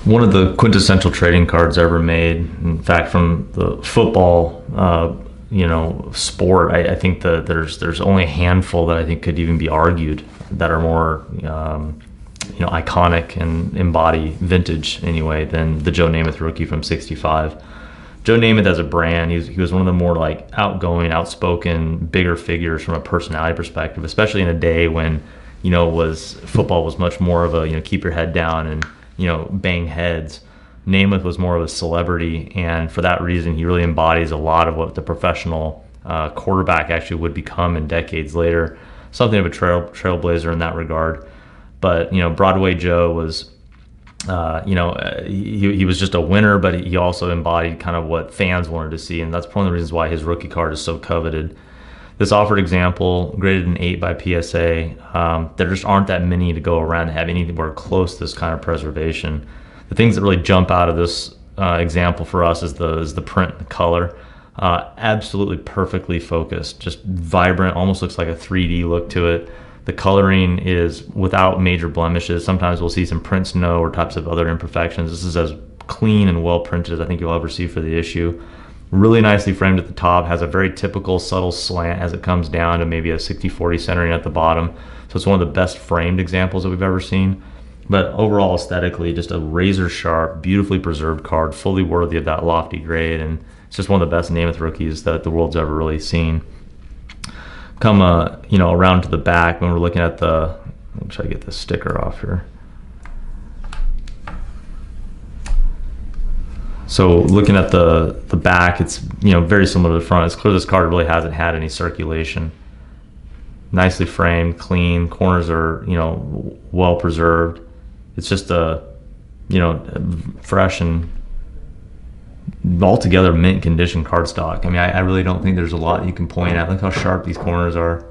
One of the quintessential trading cards ever made. In fact, from the football, sport, I think that there's only a handful that I think could even be argued that are more, iconic and embody vintage anyway than the Joe Namath rookie from '65. Joe Namath as a brand, he was one of the more like outgoing, outspoken, bigger figures from a personality perspective, especially in a day when, football was much more of a, keep your head down and, bang heads. Namath was more of a celebrity, and for that reason, he really embodies a lot of what the professional quarterback actually would become in decades later. Something of a trailblazer in that regard. But Broadway Joe was, he was just a winner, but he also embodied kind of what fans wanted to see, and that's one of the reasons why his rookie card is so coveted. This offered example, graded an 8 by PSA. There just aren't that many to go around to have anywhere close to this kind of preservation. The things that really jump out of this example for us is the print, the color. Absolutely perfectly focused, just vibrant, almost looks like a 3D look to it. The coloring is without major blemishes. Sometimes we'll see some print snow or types of other imperfections. This is as clean and well printed as I think you'll ever see for the issue. Really nicely framed at the top, has a very typical subtle slant as it comes down to maybe a 60-40 centering at the bottom. So it's one of the best framed examples that we've ever seen. But overall, aesthetically, just a razor sharp, beautifully preserved card, fully worthy of that lofty grade, and it's just one of the best Namath rookies that the world's ever really seen. Come, around to the back when we're looking at the. Let me try to get the sticker off here. So looking at the back, it's very similar to the front. It's clear this card really hasn't had any circulation. Nicely framed, clean. Corners are well preserved. It's just a fresh and altogether mint condition cardstock. I mean, I really don't think there's a lot you can point at. Look how sharp these corners are.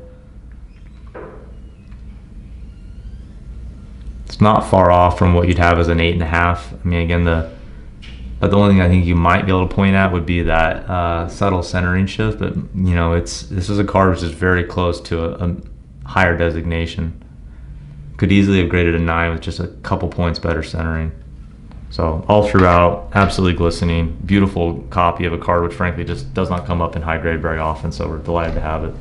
It's not far off from what you'd have as an 8.5. I mean, again, but the only thing I think you might be able to point at would be that subtle centering shift. But this is a card which is very close to a higher designation. Could easily have graded a 9 with just a couple points better centering. So all throughout, absolutely glistening, beautiful copy of a card which frankly just does not come up in high grade very often. So we're delighted to have it.